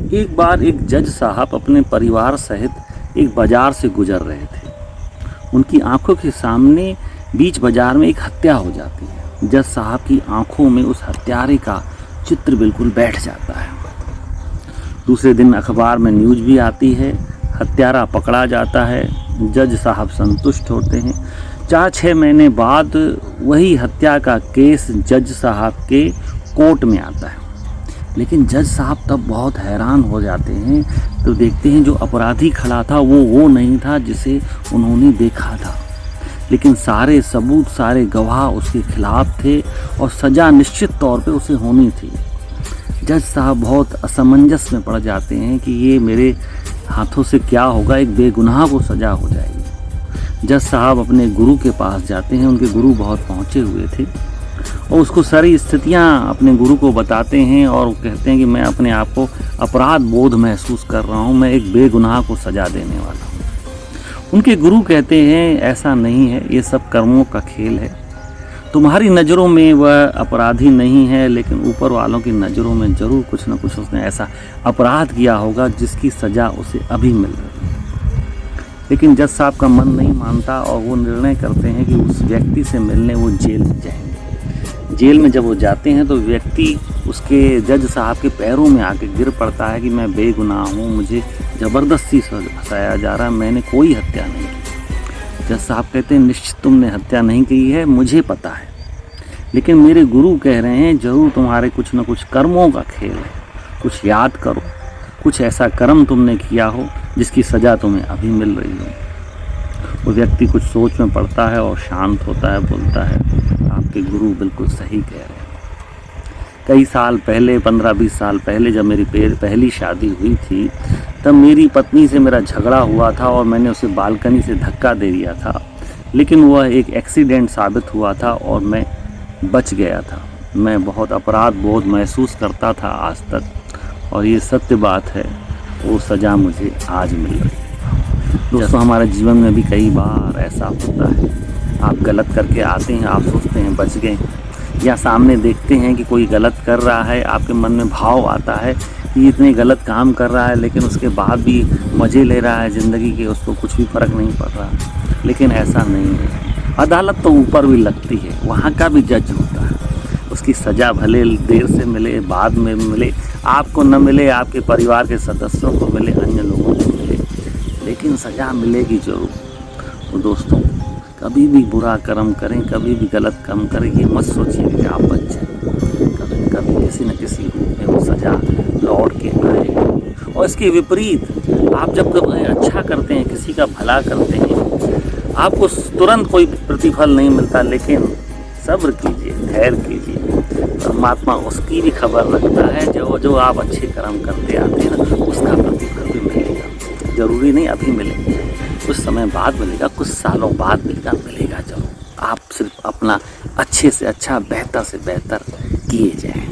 एक बार एक जज साहब अपने परिवार सहित एक बाजार से गुजर रहे थे। उनकी आंखों के सामने बीच बाजार में एक हत्या हो जाती है। जज साहब की आंखों में उस हत्यारे का चित्र बिल्कुल बैठ जाता है। दूसरे दिन अखबार में न्यूज़ भी आती है, हत्यारा पकड़ा जाता है। जज साहब संतुष्ट होते हैं। 4-6 महीने बाद वही हत्या का केस जज साहब के कोर्ट में आता है। लेकिन जज साहब तब बहुत हैरान हो जाते हैं, तो देखते हैं जो अपराधी खड़ा था वो नहीं था जिसे उन्होंने देखा था। लेकिन सारे सबूत, सारे गवाह उसके खिलाफ थे और सज़ा निश्चित तौर पे उसे होनी थी। जज साहब बहुत असमंजस में पड़ जाते हैं कि ये मेरे हाथों से क्या होगा, एक बेगुनाह को सज़ा हो जाएगी। जज साहब अपने गुरु के पास जाते हैं। उनके गुरु बहुत पहुँचे हुए थे और उसको सारी स्थितियाँ अपने गुरु को बताते हैं और कहते हैं कि मैं अपने आप को अपराध बोध महसूस कर रहा हूँ, मैं एक बेगुनाह को सज़ा देने वाला हूँ। उनके गुरु कहते हैं ऐसा नहीं है, ये सब कर्मों का खेल है। तुम्हारी नज़रों में वह अपराधी नहीं है, लेकिन ऊपर वालों की नज़रों में ज़रूर कुछ न कुछ उसने ऐसा अपराध किया होगा जिसकी सज़ा उसे अभी मिल रही है। लेकिन जज साहब का मन नहीं मानता और वो निर्णय करते हैं कि उस व्यक्ति से मिलने वो जेल में जाएंगे। जेल में जब वो जाते हैं तो व्यक्ति उसके जज साहब के पैरों में आके गिर पड़ता है कि मैं बेगुनाह हूँ, मुझे ज़बरदस्ती से फंसाया जा रहा है, मैंने कोई हत्या नहीं की। जज साहब कहते हैं निश्चित तुमने हत्या नहीं की है, मुझे पता है, लेकिन मेरे गुरु कह रहे हैं ज़रूर तुम्हारे कुछ न कुछ कर्मों का खेल है। कुछ याद करो, कुछ ऐसा कर्म तुमने किया हो जिसकी सज़ा तुम्हें अभी मिल रही हो। वो व्यक्ति कुछ सोच में पड़ता है और शांत होता है, बोलता है आपके गुरु बिल्कुल सही कह रहे हैं। कई साल पहले, 15-20 साल पहले जब मेरी पहली शादी हुई थी, तब मेरी पत्नी से मेरा झगड़ा हुआ था और मैंने उसे बालकनी से धक्का दे दिया था। लेकिन वह एक एक्सीडेंट साबित हुआ था और मैं बच गया था। मैं बहुत अपराध बोध महसूस करता था आज तक, और ये सत्य बात है, वो सज़ा मुझे आज मिल रही है। दोस्तों, हमारे जीवन में भी कई बार ऐसा होता है। आप गलत करके आते हैं, आप सोचते हैं बच गए, या सामने देखते हैं कि कोई गलत कर रहा है, आपके मन में भाव आता है कि इतने गलत काम कर रहा है लेकिन उसके बाद भी मज़े ले रहा है ज़िंदगी के, उसको कुछ भी फ़र्क नहीं पड़ रहा। लेकिन ऐसा नहीं है। अदालत तो ऊपर भी लगती है, वहाँ का भी जज होता है। उसकी सज़ा भले देर से मिले, बाद में मिले, आपको न मिले, आपके परिवार के सदस्यों को मिले, अन्य लोगों को मिले, लेकिन सज़ा मिलेगी ज़रूर। तो दोस्तों, कभी भी बुरा कर्म करें, कभी भी गलत कर्म करें, ये मत सोचिए कि आप बच जाएं। कभी न कभी किसी न किसी रूप में वो सज़ा लौट के आएगी। और इसके विपरीत आप जब कभी अच्छा करते हैं, किसी का भला करते हैं, आपको तुरंत कोई प्रतिफल नहीं मिलता, लेकिन सब्र कीजिए, धैर्य कीजिए। परमात्मा उसकी भी खबर रखता है जो आप अच्छे कर्म करते आते हैं ना, उसका प्रतिफल भी मिलेगा। ज़रूरी नहीं अभी मिलेगा, कुछ समय बाद मिलेगा, कुछ सालों बाद मिलेगा ज़रूर। आप सिर्फ अपना अच्छे से अच्छा, बेहतर से बेहतर किए जाएं।